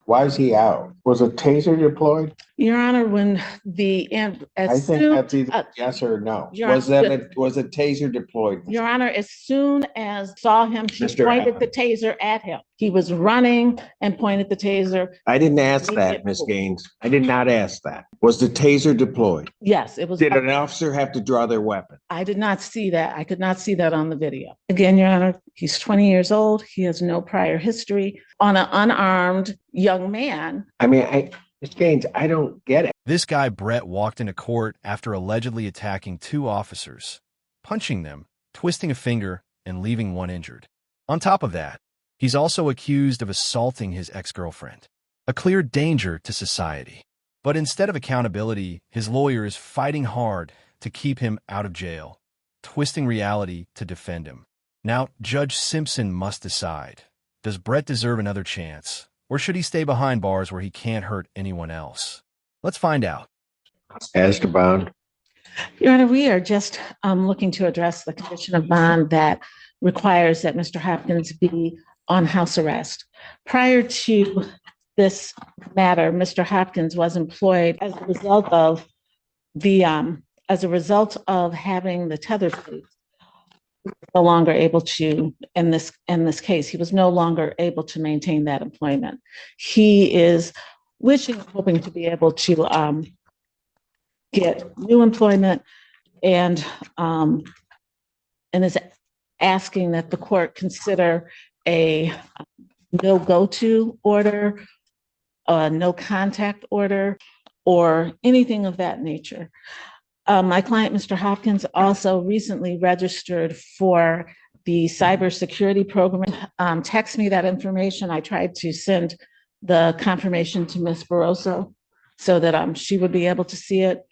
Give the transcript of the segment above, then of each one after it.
Why is he out? Was a taser deployed? Your Honor, when I think that's either yes or no. Was a taser deployed? Your Honor, as soon as saw him, she Mr. pointed the taser at him. He was running and pointed the taser. I didn't ask that, Ms. Gaines. I did not ask that. Was the taser deployed? Yes, it was. Did an officer have to draw their weapon? I did not see that. I could not see that on the video. Again, Your Honor, he's 20 years old. He has no prior history on an unarmed young man. I mean, Ms. Gaines, I don't get it. This guy, Brat, walked into court after allegedly attacking two officers, punching them, twisting a finger, and leaving one injured. On top of that, he's also accused of assaulting his ex-girlfriend, a clear danger to society. But instead of accountability, his lawyer is fighting hard to keep him out of jail, twisting reality to defend him. Now, JudgeSimpson must decide. Does Brat deserve another chance, or should he stay behind bars where he can't hurt anyone else? Let's find out. As to bond? Your Honor, we are just looking to address the condition of bond that requires that Mr. Hopkins be on house arrest. Prior to this matter, Mr. Hopkins was employed as a result of having the tether plates. No longer able to, in this case, he was no longer able to maintain that employment. He is hoping to be able to get new employment and is asking that the court consider a no go-to order, a no contact order, or anything of that nature. My client, Mr. Hopkins, also recently registered for the cybersecurity program. Text me that information. I tried to send the confirmation to Ms. Barroso so that she would be able to see it.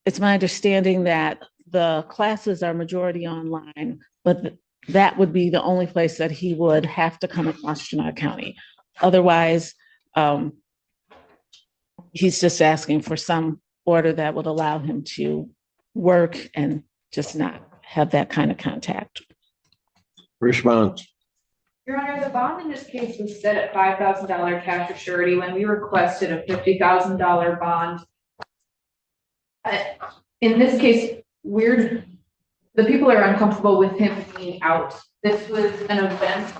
It's my understanding that the classes are majority online, but that would be the only place that he would have to come across Chenal County. Otherwise, he's just asking for some order that would allow him to work and just not have that kind of contact. Response. Your Honor, the bond in this case was set at $5,000 cash or surety when we requested a $50,000 bond. In this case, the people are uncomfortable with him being out. This was an event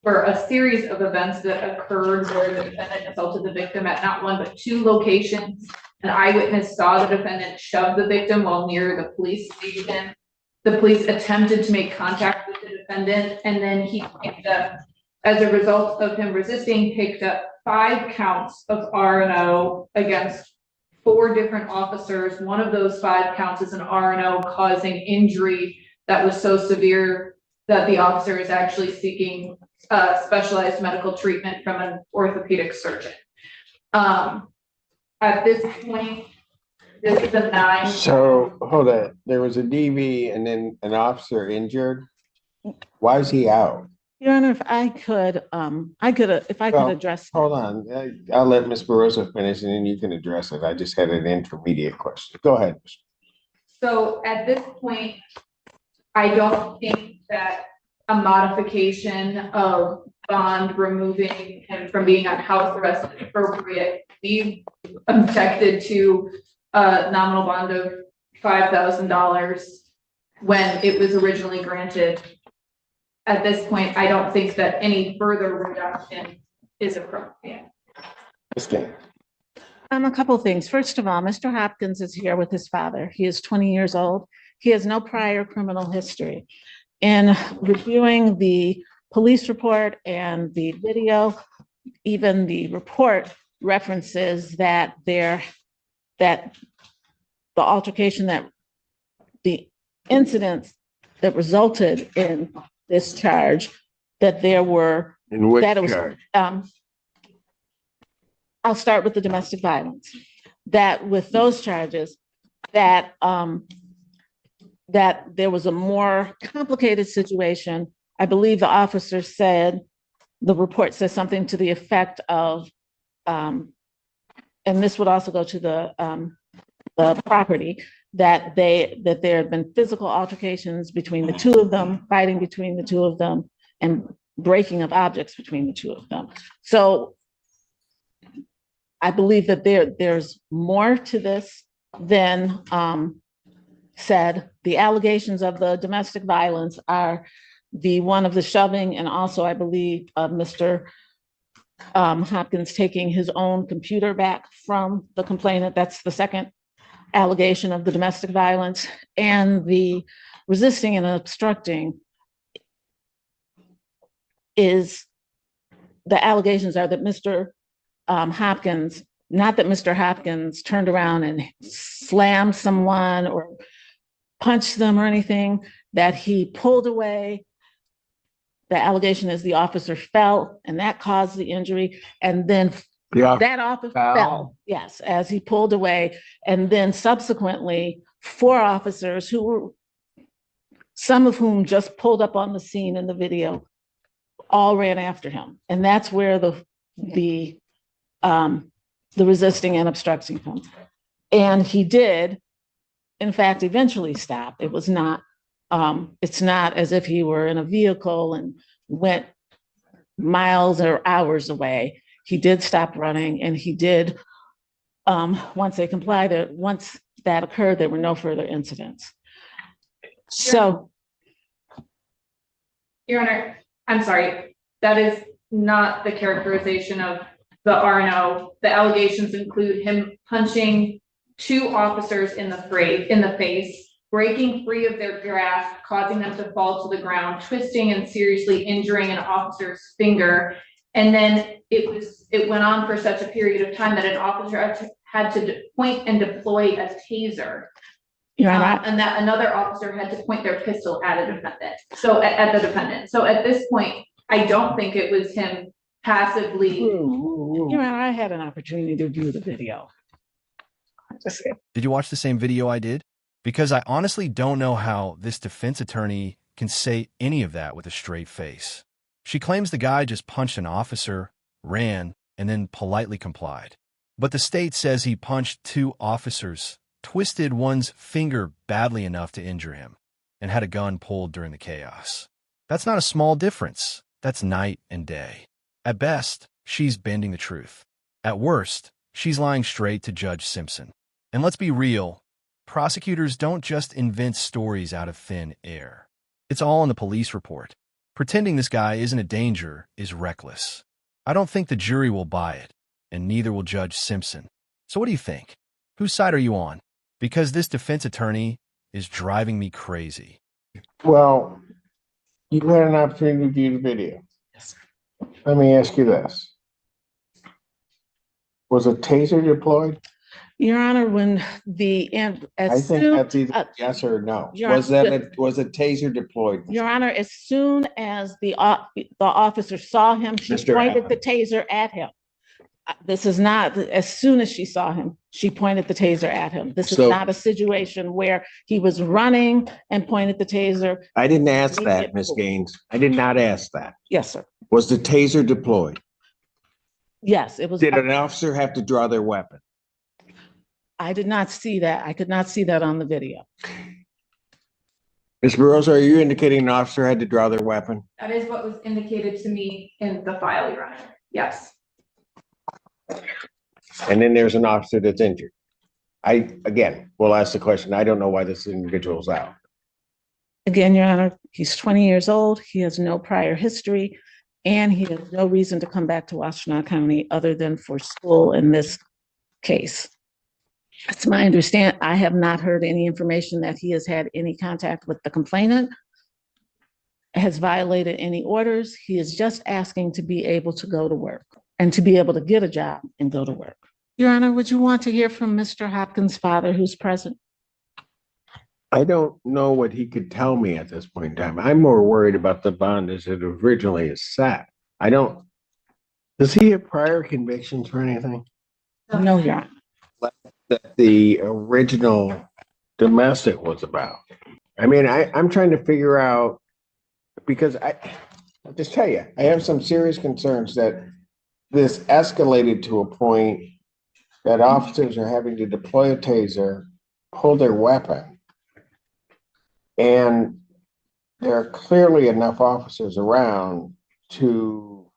for a series of events that occurred where the defendant assaulted the victim at not one but two locations. An eyewitness saw the defendant shove the victim while near the police station. The police attempted to make contact with the defendant, and then he picked up, as a result of him resisting, picked up 5 counts of R&O against 4 different officers. One of those 5 counts is an R&O causing injury that was so severe that the officer is actually seeking specialized medical treatment from an orthopedic surgeon. At this point, this is a 9. So hold on. There was a DV and then an officer injured. Why is he out? Your Honor, if I could address. Hold on. I'll let Ms. Barroso finish and then you can address it. I just had an intermediate question. Go ahead. So at this point, I don't think that a modification of bond removing him from being on house arrest is appropriate. We objected to a nominal bond of $5,000 when it was originally granted. At this point, I don't think that any further reduction is appropriate. A couple of things. First of all, Mr. Hopkins is here with his father. He is 20 years old. He has no prior criminal history. In reviewing the police report and the video, even the report references that the altercation, that the incidents that resulted in this charge, that there were, In which that it was, charge? I'll start with the domestic violence. That with those charges, that there was a more complicated situation. I believe the officer said, the report says something to the effect of, and this would also go to the property, that there had been physical altercations between the two of them, fighting between the two of them, and breaking of objects between the two of them. So I believe that there's more to this than said. The allegations of the domestic violence are the one of the shoving, and also I believe Mr. Hopkins taking his own computer back from the complainant. That's the second allegation of the domestic violence. And the resisting and obstructing is, the allegations are that Mr. Hopkins, not that Mr. Hopkins turned around and slammed someone or punched them or anything, that he pulled away. The allegation is the officer fell and that caused the injury. And then that officer fell, yes, as he pulled away. And then subsequently, 4 officers who were, some of whom just pulled up on the scene in the video, all ran after him. And that's where the resisting and obstructing comes. And he did, in fact, eventually stop. It was not, it's not as if he were in a vehicle and went miles or hours away. He did stop running, and he did, once they complied, once that occurred, there were no further incidents. So. Your Honor, I'm sorry, that is not the characterization of the RNO. The allegations include him punching 2 officers in the face, breaking free of their grasp, causing them to fall to the ground, twisting and seriously injuring an officer's finger. And then it went on for such a period of time that an officer had to point and deploy a taser. And that another officer had to point their pistol at a defendant. So at the defendant. So at this point, I don't think it was him passively. Your Honor, I had an opportunity to view the video. Did you watch the same video I did? Because I honestly don't know how this defense attorney can say any of that with a straight face. She claims the guy just punched an officer, ran, and then politely complied. But the state says he punched 2 officers, twisted one's finger badly enough to injure him, and had a gun pulled during the chaos. That's not a small difference. That's night and day. At best, she's bending the truth. At worst, she's lying straight to Judge Simpson. And let's be real, prosecutors don't just invent stories out of thin air. It's all in the police report. Pretending this guy isn't a danger is reckless. I don't think the jury will buy it, and neither will Judge Simpson. So what do you think? Whose side are you on? Because this defense attorney is driving me crazy. Well, you had an opportunity to view the video. Yes. Let me ask you this. Was a taser deployed? Your Honor, when I think that's either yes or no. Was a taser deployed? Your Honor, as soon as the officer saw him, she pointed the taser at him. This is not, as soon as she saw him, she pointed the taser at him. This is not a situation where he was running and pointed the taser. I didn't ask that, Ms. Gaines. I did not ask that. Yes, sir. Was the taser deployed? Yes, it was. Did an officer have to draw their weapon? I did not see that. I could not see that on the video. Ms. Burroughs, are you indicating an officer had to draw their weapon? That is what was indicated to me in the file, Your Honor. Yes. And then there's an officer that's injured. Again, we'll ask the question. I don't know why this individual's out. Again, Your Honor, he's 20 years old. He has no prior history, and he has no reason to come back to Washtenaw County other than for school in this case. It's my understanding. I have not heard any information that he has had any contact with the complainant, has violated any orders. He is just asking to be able to go to work and to be able to get a job and go to work. Your Honor, would you want to hear from Mr. Hopkins' father, who's present? I don't know what he could tell me at this point in time. I'm more worried about the bond as it originally is set. Does he have prior convictions for anything? No, Your Honor. That the original domestic was about. I mean, I'm trying to figure out, because I'll just tell you, I have some serious concerns that this escalated to a point that officers are having to deploy a taser, pull their weapon, and there are clearly enough officers around to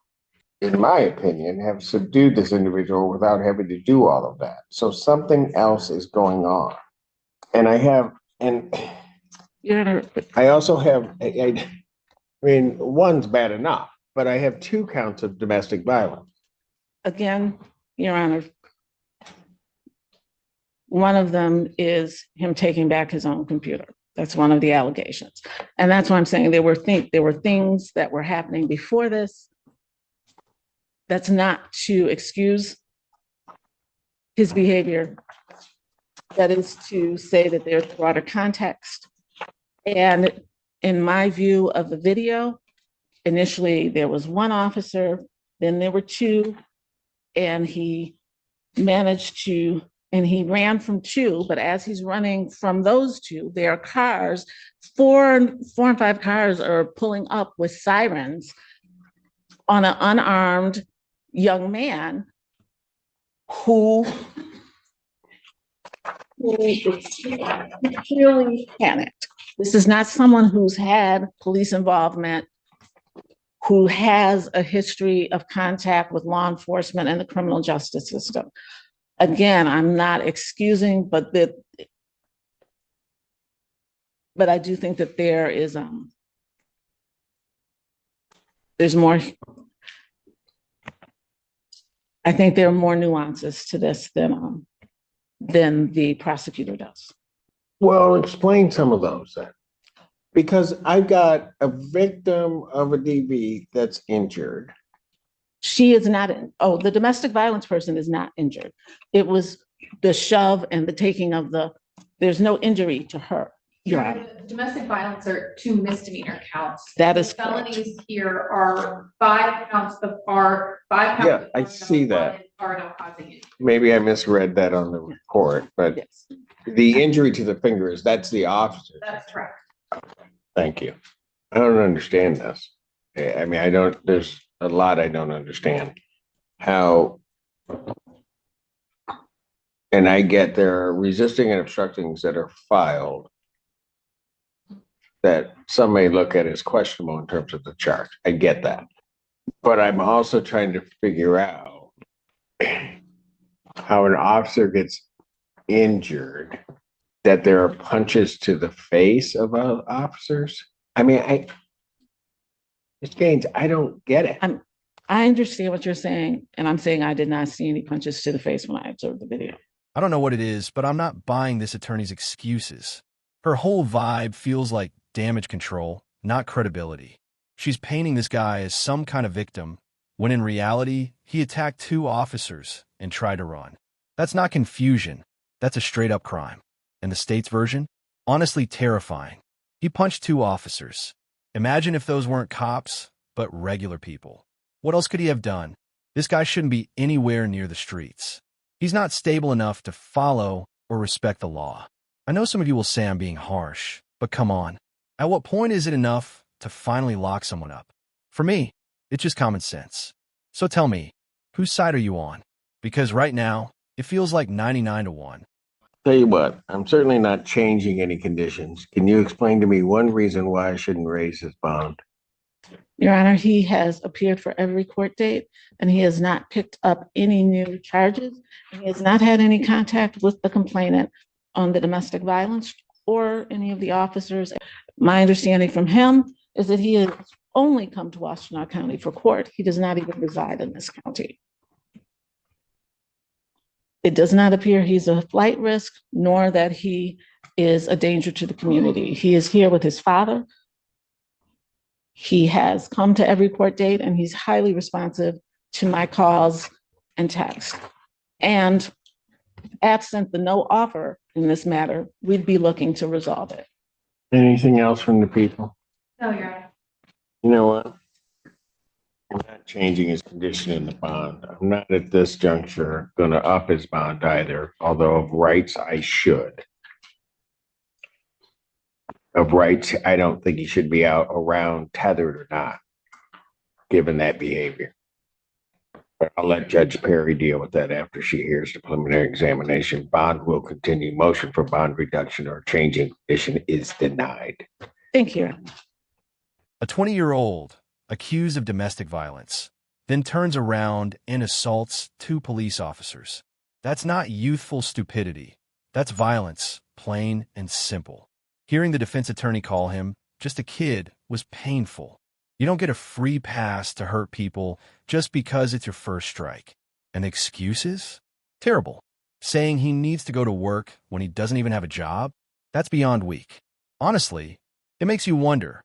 in my opinion, have subdued this individual without having to do all of that. So something else is going on. And Your Honor, I also have, I mean, one's bad enough, but I have 2 counts of domestic violence. again, Your Honor, one of them is him taking back his own computer. That's one of the allegations. And that's why I'm saying there were things that were happening before this. That's not to excuse his behavior. That is to say that there's broader context. And in my view of the video, initially there was 1 officer, then there were 2, and he ran from 2, but as he's running from those 2, there are cars, 4 and 5 cars are pulling up with sirens on an unarmed young man who clearly panicked. This is not someone who's had police involvement, who has a history of contact with law enforcement and the criminal justice system. Again, I'm not excusing, but I do think that there's more. I think there are more nuances to this than the prosecutor does. Well, explain some of those then. Because I've got a victim of a DV that's injured. She is not, the domestic violence person is not injured. It was the shove and the taking of there's no injury to her. Domestic violence are 2 misdemeanor counts. That is felonies correct. here are 5 counts of R, 5 counts. Yeah, I see that. Are no causing injury. Maybe I misread that on the report, but Yes. the injury to the finger that's the officer. That's correct. Thank you. I don't understand this. I mean, there's a lot I don't understand. How, and I get there are resisting and obstructing that are filed that some may look at as questionable in terms of the charge. I get that. But I'm also trying to figure out how an officer gets injured, that there are punches to the face of officers. I mean, Ms. Gaines, I don't get it. I understand what you're saying, and I'm saying I did not see any punches to the face when I observed the video. I don't know what it is, but I'm not buying this attorney's excuses. Her whole vibe feels like damage control, not credibility. She's painting this guy as some kind of victim, when in reality, he attacked 2 officers and tried to run. That's not confusion. That's a straight-up crime. And the state's version? Honestly terrifying. He punched 2 officers. Imagine if those weren't cops, but regular people. What else could he have done? This guy shouldn't be anywhere near the streets. He's not stable enough to follow or respect the law. I know some of you will say I'm being harsh, but come on. At what point is it enough to finally lock someone up? For me, it's just common sense. So tell me, whose side are you on? Because right now, it feels like 99-1. Tell you what, I'm certainly not changing any conditions. Can you explain to me one reason why I shouldn't raise his bond? Your Honor, he has appeared for every court date, and he has not picked up any new charges. He has not had any contact with the complainant on the domestic violence or any of the officers. My understanding from him is that he has only come to Washtenaw County for court. He does not even reside in this county. It does not appear he's a flight risk, nor that he is a danger to the community. He is here with his father. He has come to every court date, and he's highly responsive to my calls and texts. And absent the no offer in this matter, we'd be looking to resolve it. Anything else from the people? No, Your Honor. You know what? I'm not changing his condition in the bond. I'm not at this juncture going to up his bond either, although of rights I should. Of rights, I don't think he should be out around tethered or not, given that behavior. But I'll let Judge Perry deal with that after she hears the preliminary examination. Bond will continue. Motion for bond reduction or changing condition is denied. Thank you. A 20-year-old accused of domestic violence, then turns around and assaults 2 police officers. That's not youthful stupidity. That's violence, plain and simple. Hearing the defense attorney call him just a kid was painful. You don't get a free pass to hurt people just because it's your first strike. And excuses? Terrible. Saying he needs to go to work when he doesn't even have a job? That's beyond weak. Honestly, it makes you wonder,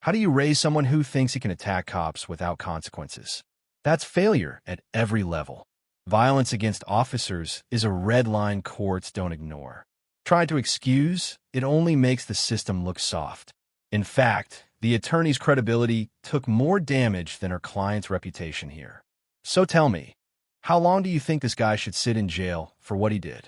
how do you raise someone who thinks he can attack cops without consequences? That's failure at every level. Violence against officers is a red line courts don't ignore. Trying to excuse, it only makes the system look soft. In fact, the attorney's credibility took more damage than her client's reputation here. So tell me, how long do you think this guy should sit in jail for what he did?